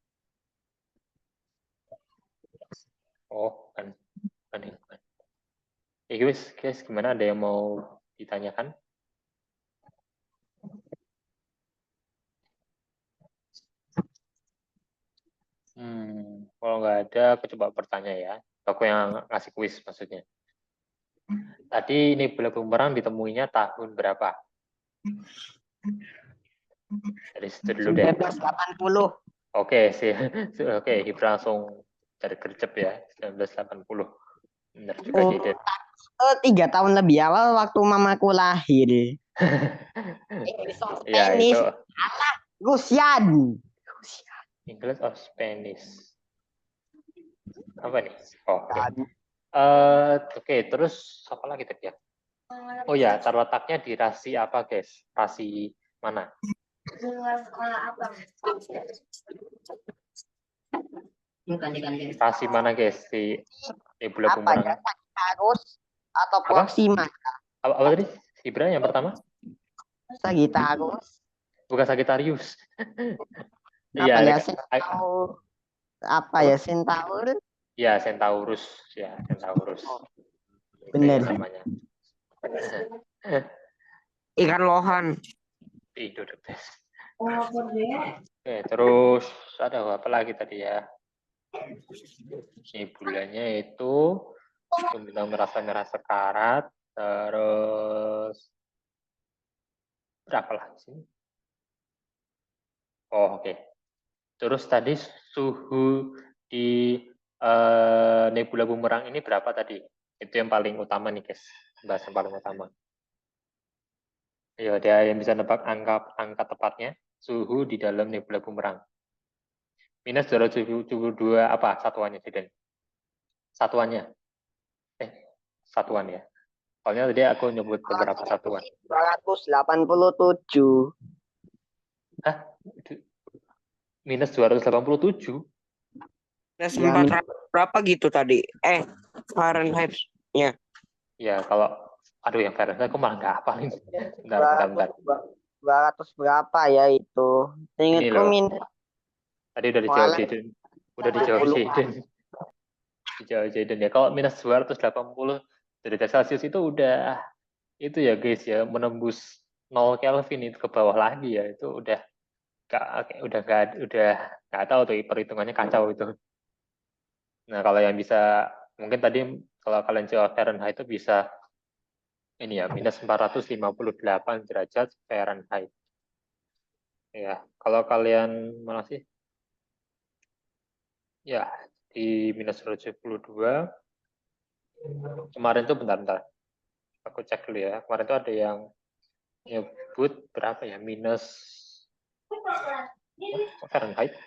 Oh, kan. Ya guys, gimana? Ada yang mau ditanyakan? Kalau nggak ada, aku coba bertanya ya. Aku yang ngasih kuis maksudnya. Tadi ini nebula bumerang ditemuinya tahun berapa? Dari situ dulu deh. 1980. Oke, sih. Oke, Hibra langsung cari gercep ya. 1980. Benar juga Jaden. 3 tahun lebih awal waktu mamaku lahir. Ya, itu. Rusian. English of Spanish. Apa nih? Oh, oke. Oke, terus apa lagi tadi ya? Oh ya, terletaknya di rasi apa, guys? Rasi mana? Rasi mana, guys? Di nebula bumerang. Sagittarius atau Proxima? Apa tadi? Ibra yang pertama? Sagittarius. Bukan Sagittarius. Iya. Apa ya? Centaur? Ya, Centaurus. Ya, Centaurus. Benar. Namanya. Ikan lohan. Itu the best. Oke, terus ada apa lagi tadi ya? Ini bulannya itu bintang merah sekarat, terus berapa lagi sih? Oh, oke. Terus tadi suhu di nebula bumerang ini berapa tadi? Itu yang paling utama nih, guys. Bahasan paling utama. Ya, ada yang bisa nebak angka tepatnya suhu di dalam nebula bumerang. Minus 272 apa satuannya, Jaden? Satuannya. Satuan ya. Soalnya tadi aku nyebut beberapa satuan. 287. Hah? Minus 287? Minus 400 berapa gitu tadi? Fahrenheit-nya. Ya, kalau aduh yang Fahrenheit aku malah nggak hafal ini. Bentar. 200 berapa ya itu? Ini Ingatku loh, minus tadi udah dijawab Walah. Jaden. Udah dijawab 80. Jaden. Dijawab Jaden ya. Kalau minus 280 derajat Celcius itu udah itu ya guys ya, menembus 0 Kelvin itu ke bawah lagi ya. Itu udah nggak tahu tuh perhitungannya kacau itu. Nah, kalau yang bisa mungkin tadi kalau kalian jawab Fahrenheit itu bisa ini ya, minus 458 derajat Fahrenheit. Ya, kalau kalian mana sih? Ya, di minus 172. Kemarin tuh bentar. Aku cek dulu ya. Kemarin tuh ada yang nyebut berapa ya? Minus Fahrenheit.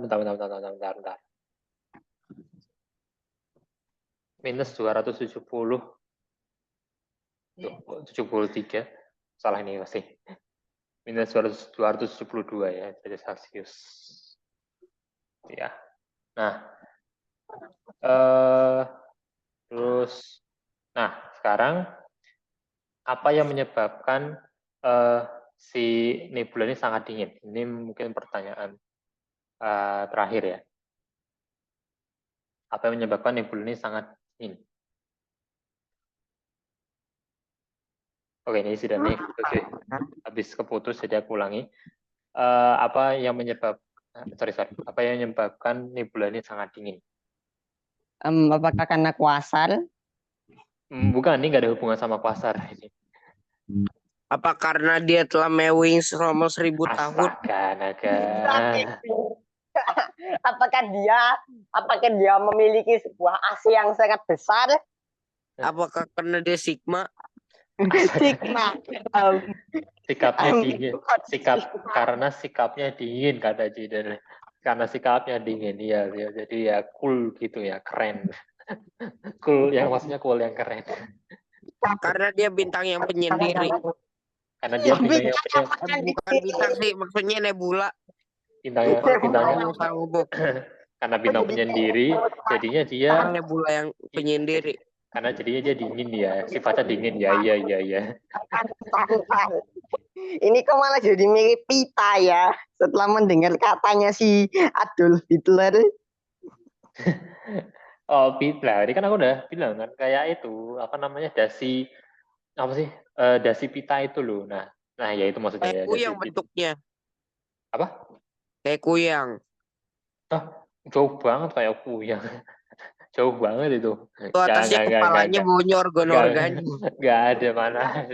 Bentar. Minus 270. Tuh, 73. Salah ini pasti. Minus 272 ya, derajat Celcius. Ya. Nah, terus, sekarang apa yang menyebabkan si nebula ini sangat dingin? Ini mungkin pertanyaan terakhir ya. Apa yang menyebabkan nebula ini sangat dingin? Oke, ini sudah nih. Oke. Habis keputus, jadi aku ulangi. Apa yang menyebabkan nebula ini sangat dingin? Apakah karena kuasar? Bukan, ini nggak ada hubungan sama kuasar. Apa karena dia telah mewing selama 1000 tahun? Astaga, naga. Apakah dia memiliki sebuah AC yang sangat besar? Apakah karena dia Sigma? Sigma. Sikapnya dingin. Karena sikapnya dingin, kata Jidan. Karena sikapnya dingin, ya. Jadi ya cool gitu ya, keren. Cool, yang maksudnya cool yang keren. Karena dia bintang yang penyendiri. Karena dia bintang yang Bukan bintang sih, maksudnya nebula. bintangnya karena bintang penyendiri, jadinya dia nebula yang penyendiri. Karena jadinya dia dingin ya, sifatnya dingin ya, iya. Ini kok malah jadi mirip pita ya, setelah mendengar katanya si Adolf Hitler. Oh, pita. Ini kan aku udah bilang kan, kayak itu, apa namanya, dasi pita itu loh. Nah ya itu maksudnya ya. Kayak kuyang bentuknya. Apa? Kayak kuyang. Jauh banget kayak kuyang. Jauh banget itu. Tuh atasnya kepalanya baunya organ-organ. Gak ada mana.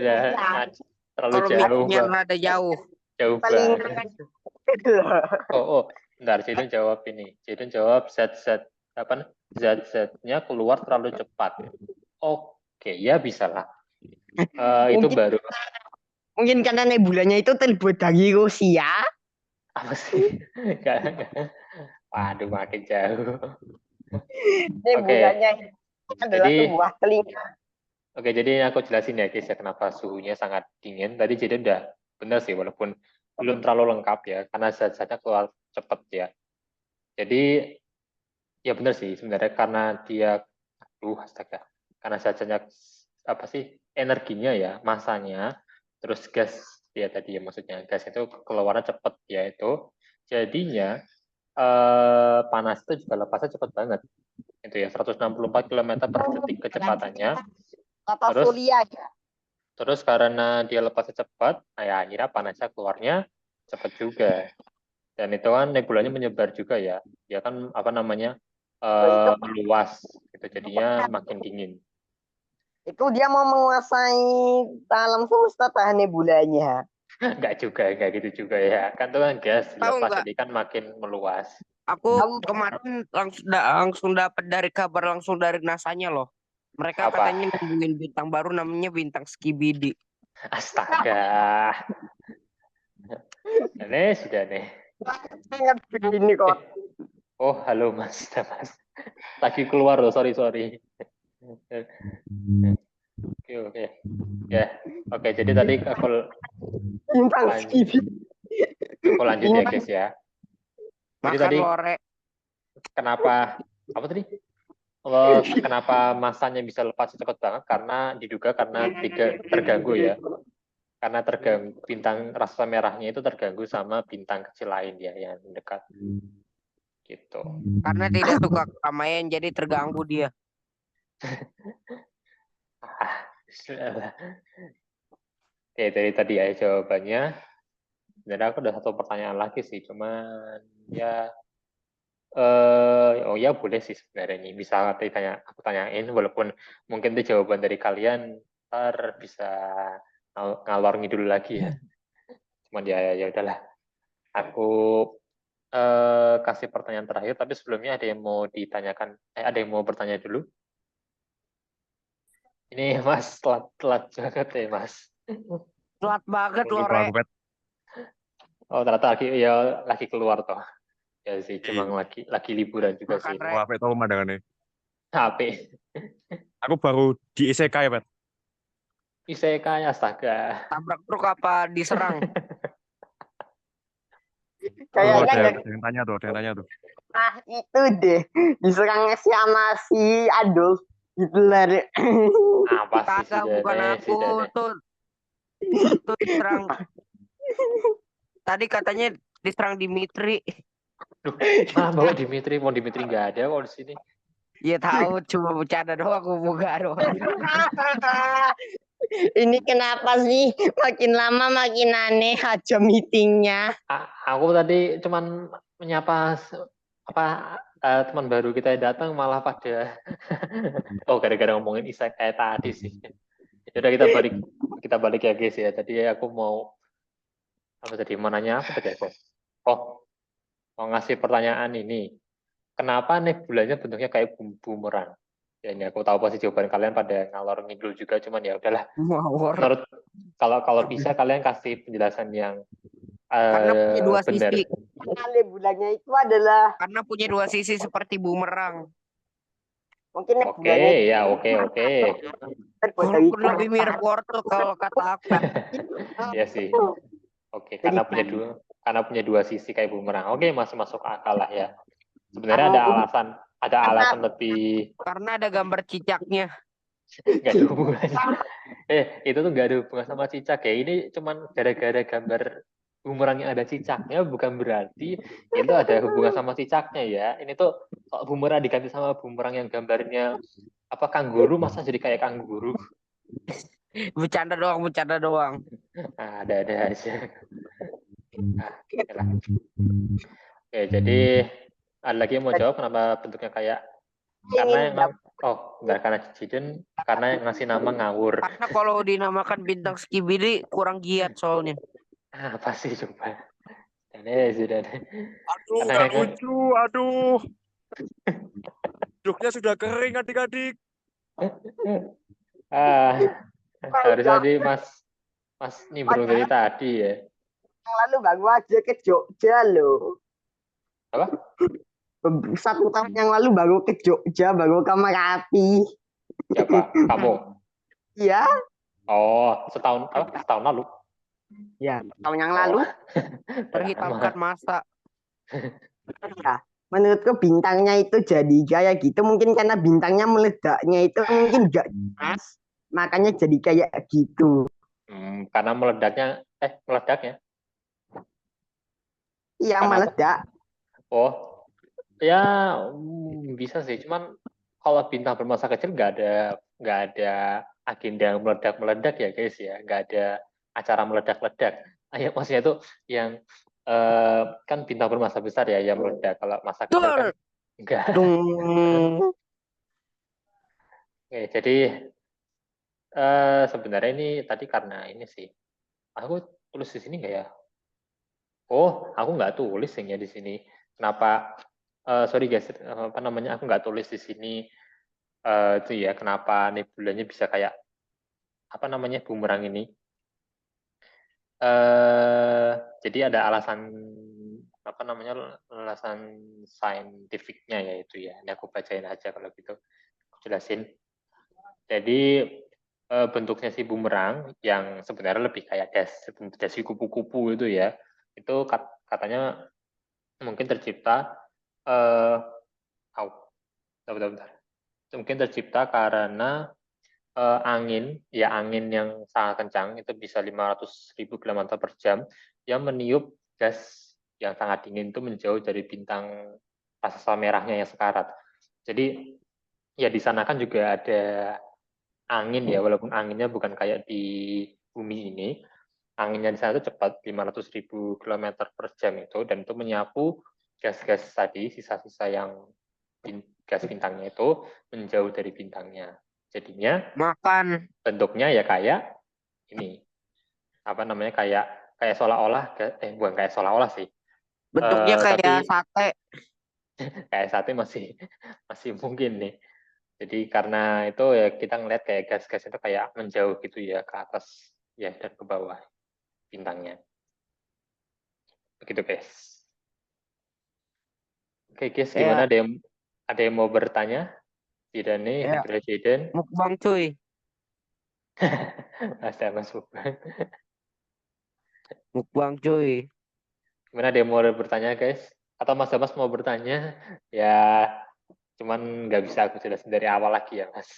Terlalu Kalau jauh. mikirnya rada jauh. Jauh banget. Bentar, Jadon jawab ini. Jadon jawab zat-zatnya keluar terlalu cepat. Oke, ya bisa lah. Itu baru. Mungkin karena nebulanya itu terbuat dari Rusia. Apa sih? Gak. Waduh, makin jauh. Nebulanya adalah sebuah telinga. Oke, jadi aku jelasin ya guys ya kenapa suhunya sangat dingin. Tadi jadi udah benar sih, walaupun belum terlalu lengkap ya, karena zat-zatnya keluar cepat ya. Jadi ya benar sih sebenarnya karena dia, astaga, karena zat-zatnya apa sih energinya ya, masanya, terus gas ya tadi ya maksudnya gas itu keluarnya cepat ya itu, jadinya panas itu juga lepasnya cepat banget. Itu ya 164 km per detik kecepatannya. Terus karena dia lepasnya cepat, ya akhirnya panasnya keluarnya cepat juga. Dan itu kan nebulanya menyebar juga ya. Dia kan apa namanya meluas, gitu. Jadinya makin dingin. Itu dia mau menguasai alam semesta tahan nebulanya. Enggak gitu juga ya. Kan itu kan gas lepas, jadi kan makin meluas. Aku kemarin langsung dapat dari kabar langsung dari NASA-nya loh. Mereka katanya nemuin bintang baru namanya bintang Skibidi. Astaga. Aneh sudah nih. Sangat begini kok. Oh, halo Mas. Lagi keluar loh, sorry. Oke. Ya. Oke, jadi tadi aku lanjut ya guys ya. Jadi tadi kenapa apa tadi? Kenapa masanya bisa lepas cepat banget? Karena diduga karena tidak terganggu ya. Karena terganggu bintang rasa merahnya itu terganggu sama bintang kecil lain ya yang dekat gitu. Karena tidak suka keramaian jadi terganggu dia. Oke, dari tadi aja jawabannya. Sebenarnya aku ada satu pertanyaan lagi sih, cuman ya oh ya boleh sih sebenarnya ini bisa aku tanyain walaupun mungkin itu jawaban dari kalian ntar bisa ngalor ngidul lagi ya. Cuman ya udahlah. Aku kasih pertanyaan terakhir, tapi sebelumnya ada yang mau ditanyakan, ada yang mau bertanya dulu? Ini Mas telat banget ya Mas. Telat banget loh, Lupa Re. aku, Pet. Oh ternyata lagi keluar toh. Ya sih, cuma Iya. lagi liburan juga Makan, sih. Re. Wah, Pet, tahu pemandangannya. HP. Aku baru di ISEK ya, Pet. Isekai astaga. Tabrak truk apa diserang? Oh, Kayaknya nggak ada yang tanya tuh, ada yang tanya tuh. itu deh. Diserang sama si Adolf Hitler. Apa sih Kagak, bukan aku. Tuh diserang. Tadi katanya diserang Dimitri. Malah bawa Dimitri, mau Dimitri nggak ada kok di sini. Ya tahu, cuma bercanda doang, aku buka doang. Ini kenapa sih makin lama makin aneh aja meetingnya. Aku tadi cuman menyapa teman baru kita yang datang malah pada oh gara-gara ngomongin isekai tadi sih. Udah kita balik ya guys ya. Tadi aku mau apa tadi mau nanya apa tadi aku? Oh, mau ngasih pertanyaan ini. Kenapa nih bulannya bentuknya kayak bumerang? Ya ini aku tahu pasti jawaban kalian pada ngalor ngidul juga, cuman ya udahlah. Ngawur. Menurut kalau bisa kalian kasih penjelasan yang Karena punya dua benar. sisi. Kali bulannya itu adalah Karena punya dua sisi seperti bumerang. mungkin Oke, bulannya itu ya oke. terbuat dari Walaupun lebih mirip wortel kalau kata aku. Ya sih. Oke, karena punya dua sisi kayak bumerang. Oke, masih masuk akal lah ya. Sebenarnya ada alasan lebih Karena ada gambar cicaknya. nggak ada hubungannya. Itu tuh nggak ada hubungan sama cicak ya. Ini cuman gara-gara gambar bumerang yang ada cicaknya bukan berarti itu ada hubungan sama cicaknya ya. Ini tuh kalau bumerang diganti sama bumerang yang gambarnya apa kangguru, masa jadi kayak kangguru? Bercanda doang. Nah, ada aja. Nah, yalah. Oke, jadi ada lagi yang mau jawab kenapa bentuknya kayak karena Jiden karena yang ngasih nama ngawur. Karena kalau dinamakan bintang skibidi kurang giat soalnya. Apa sih coba? Sudah. Aduh, nggak lucu, aduh. Duknya sudah kering, adik-adik. Harusnya tadi Mas nimbrung dari tadi ya. yang lalu baru aja ke Jogja loh. Apa? 1 tahun yang lalu baru ke Jogja, baru ke Merapi. Siapa? Kamu? Iya. Oh, setahun lalu. Ya, tahun yang lalu. Terhitamkan masa. Ya, menurutku bintangnya itu jadi kayak gitu mungkin karena bintangnya meledaknya itu mungkin gak jelas, makanya jadi kayak gitu. Karena meledaknya. Iya, Kenapa? meledak. Oh, ya bisa sih. Cuman kalau bintang bermasa kecil nggak ada agenda yang meledak ya guys ya. Nggak ada acara meledak-ledak. Ya, maksudnya itu yang kan bintang bermasa besar ya yang meledak. Kalau masa kecil kan enggak. Oke, jadi sebenarnya ini tadi karena ini sih. Aku tulis di sini nggak ya? Oh, aku nggak tulis ya di sini. Kenapa? Sorry guys, apa namanya? Aku nggak tulis di sini itu ya. Kenapa nebulanya bisa kayak apa namanya bumerang ini? Jadi ada alasan apa namanya? Alasan saintifiknya yaitu ya. Ini aku bacain aja kalau gitu. Aku jelasin. Jadi bentuknya si bumerang yang sebenarnya lebih kayak dasi kupu-kupu itu ya. Itu katanya mungkin tercipta bentar. mungkin tercipta karena angin yang sangat kencang itu bisa 500.000 km per jam yang meniup gas yang sangat dingin itu menjauh dari bintang raksasa merahnya yang sekarat. Jadi ya di sana kan juga ada angin ya, walaupun anginnya bukan kayak di bumi ini. Anginnya di sana itu cepat 500.000 km per jam itu, dan itu menyapu gas-gas tadi, sisa-sisa yang gas bintangnya itu menjauh dari bintangnya. Jadinya Makan. bentuknya ya kayak ini, apa namanya, kayak seolah-olah, bukan kayak seolah-olah sih, Bentuknya tapi kayak sate. kayak sate masih mungkin nih. Jadi karena itu ya kita ngeliat kayak gas-gas itu kayak menjauh gitu ya ke atas ya dan ke bawah bintangnya. Begitu guys. Oke guys, Ya, gimana ada yang mau bertanya? Tidak nih, ya. Hendra Jaden. Mukbang cuy. Mas Bubang. Mukbang cuy. Gimana ada yang mau bertanya guys? Atau Mas Damas mau bertanya? Ya, cuman nggak bisa aku jelasin dari awal lagi ya Mas.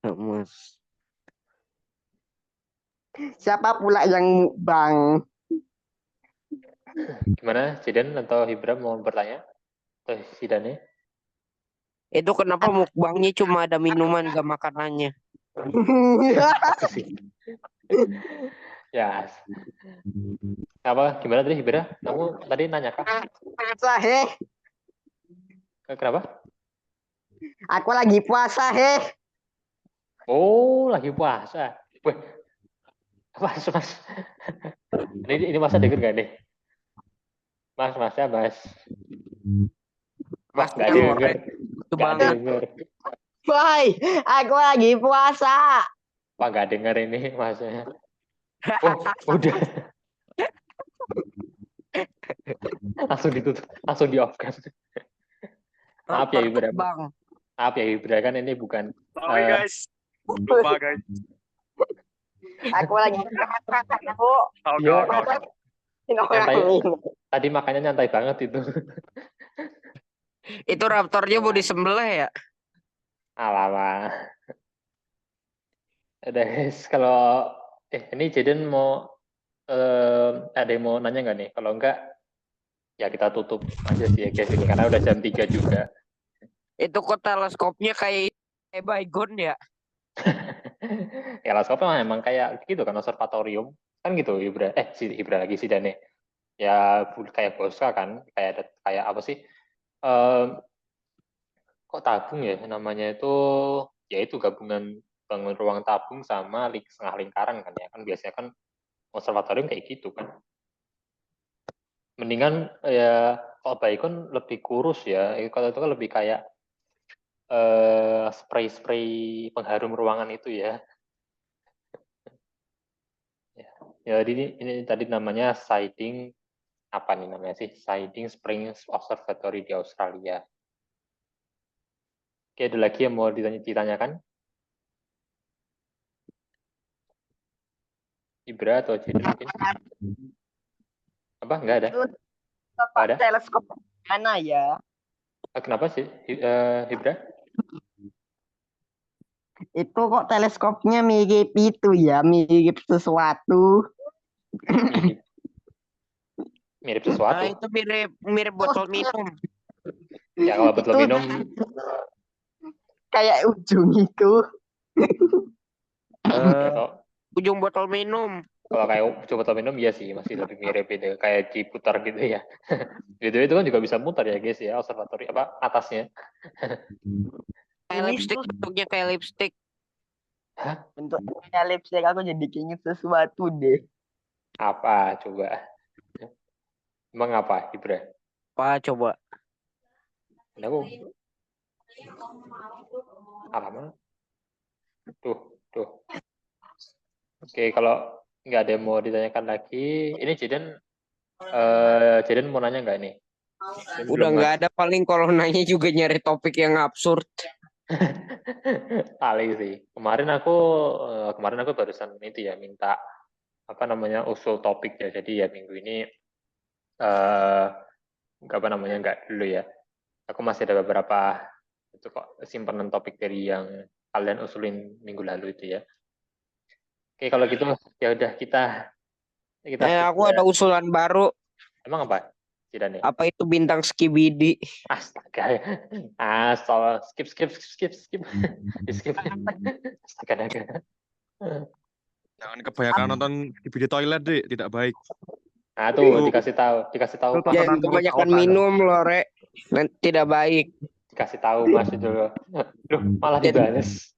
Mas. Siapa pula yang mukbang? Gimana, Jaden atau Hibram mau bertanya? Atau Sidane? Itu kenapa mukbangnya cuma ada minuman gak makanannya? Ya, apa? Gimana tadi Hibra? Kamu tadi nanya kah? Puasa heh. Kenapa? Aku lagi puasa heh. Oh, lagi puasa. Weh, mas. Ini masa denger gak nih? Mas, ya mas. Mas, nggak denger. Itu Nggak banget. denger. Boy, aku lagi puasa. Pak nggak denger ini masnya. Oh, udah. Langsung ditutup, langsung di off kan. Maaf ya Ibra. Bang. Maaf ya Ibra, kan ini bukan. Sorry guys. Lupa guys. Aku lagi puasa, Bu. Oke, Ya, oke, oke. tadi makannya nyantai banget itu. Itu raptornya mau disembelih ya? Alamak. Udah guys, kalau ini Jaden mau ada yang mau nanya nggak nih? Kalau enggak, ya kita tutup aja sih ya guys ini karena udah jam 3 juga. Itu kok teleskopnya kayak baygon ya? Ya teleskopnya emang kayak gitu kan, observatorium kan gitu Ibra. Si Ibra lagi si Dane. Ya kayak Bosca kan, kayak apa sih? Kok tabung ya namanya itu? Ya itu gabungan bangun ruang tabung sama setengah lingkaran kan ya. Kan biasanya kan observatorium kayak gitu kan. Mendingan ya kalau Baygon lebih kurus ya. Kalau itu kan lebih kayak spray-spray pengharum ruangan itu ya. Ya, ini tadi namanya Siding, apa nih namanya sih? Siding Springs Observatory di Australia. Oke, ada lagi yang mau ditanyakan? Ibra atau Jaden mungkin? Apa? Nggak ada? Ada? Teleskop mana ya? Kenapa sih, Ibra? Itu kok teleskopnya mirip itu ya, mirip sesuatu. Mirip, mirip sesuatu. Nah, itu mirip botol minum. Ya kalau botol Itu minum, kayak ujung itu. ya, Ujung botol minum. kalau kayak coba botol minum, iya sih masih lebih mirip itu, kayak diputar gitu ya. Itu kan juga bisa mutar ya guys ya, observatory apa atasnya. Kayak Ini lipstick, tuh bentuknya kayak lipstick. bentuknya lipstick, aku jadi keinget sesuatu deh. Apa coba? Emang apa, Ibra? Apa coba? Aku alamat. Tuh. Oke, kalau nggak ada yang mau ditanyakan lagi, ini Jaden mau nanya nggak nih? Udah nggak ada, paling kalau nanya juga nyari topik yang absurd. Paling sih. Kemarin aku barusan itu ya minta apa namanya usul topik ya. Jadi ya minggu ini apa namanya nggak dulu ya. Aku masih ada beberapa Itu kok simpanan topik dari yang kalian usulin minggu lalu itu ya. Oke, kalau gitu ya udah kita skip Aku ya. ada usulan baru. Emang apa? Tidak nih. Apa itu bintang skibidi? Astaga. Skip. Di skip. Astaga. Jangan kebanyakan nonton di toilet deh, tidak baik. Nah, tuh dikasih tahu Itu Pak. Jangan tontonan kebanyakan otak. minum loh, Rek. Nanti tidak baik. Dikasih tahu Mas itu loh. Loh, malah dibales.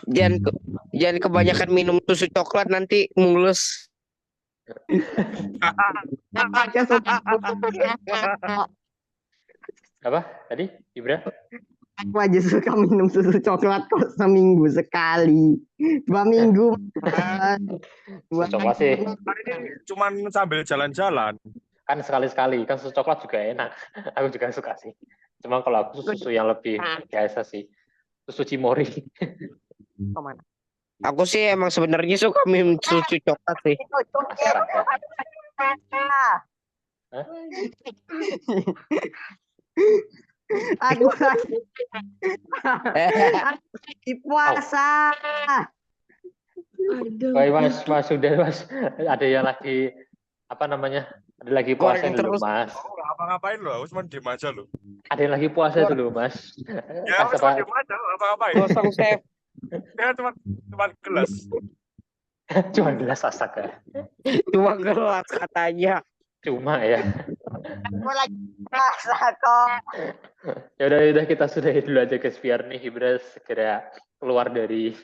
Jangan kebanyakan minum susu coklat nanti mulus. Apa? Tadi Ibra? Aku aja suka minum susu coklat kok seminggu sekali. 2 minggu. Susu coklat sih Cuman sambil jalan-jalan. kan sekali-sekali, kan susu coklat juga enak. Aku juga suka sih. Cuma kalau aku susu yang lebih biasa sih. Susu Cimori. Aku sih emang sebenarnya suka minum susu coklat sih. Astaga. Hah? Aku lagi puasa. Baik Mas sudah Mas. Ada yang lagi apa namanya? Ada lagi puasa Goreng dulu terus. Mas. Apa-ngapain lo? Aku cuma diem aja lo. Ada yang lagi puasa dulu Mas. Ya, aku cuma diem aja. Apa-ngapain? Kosong chef. Ya, cuma gelas. Cuma gelas astaga. Cuma gelas katanya. Cuma ya. Aku lagi puasa kok. Ya udah kita sudahi dulu aja guys biar nih Ibra segera keluar dari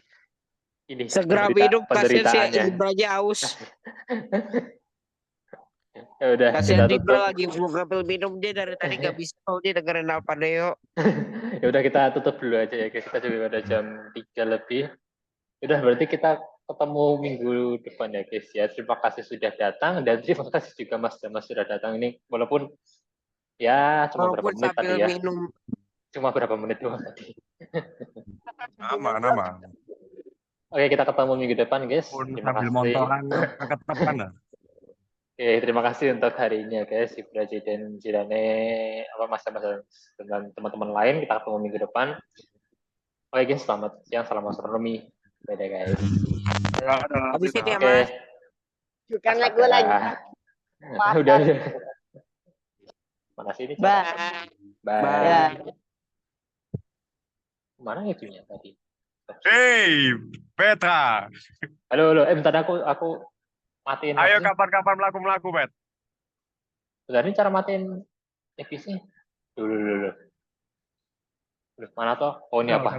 ini Segera minum kasihan si penderitaannya. Ibra aja haus. Ya udah Kasihan kita Ibra tutup. lagi mau ngambil minum dia dari tadi gak bisa kalau dia dengerin Alpadeo. Ya udah kita tutup dulu aja ya guys. Kita juga udah jam 3 lebih. Udah berarti kita ketemu minggu depan ya guys ya. Terima kasih sudah datang dan terima kasih juga Mas Damas sudah datang ini walaupun ya cuma berapa Walaupun menit sambil tadi ya. minum. Cuma berapa menit doang tadi. Aman. Oke, kita ketemu minggu depan guys. Pun Terima sambil kasih. montoran ketepan lah. Oke, terima kasih untuk hari ini ya guys, Ibra dan Jirane, Mas dan teman-teman lain. Kita ketemu minggu depan. Oke guys, selamat siang, salam astronomi. Bye guys. Habis ini ya Oke. Mas. Bukan lagu lagi. Udah. Mana sih ini? Bye. Bye. Mana itunya tadi? Hey, Petra. Halo. Bentar aku matiin. Ayo kapan-kapan melaku-melaku, Bet. Bentar, ini cara matiin EPC. Dulu. Mana toh? Oh, ini apa?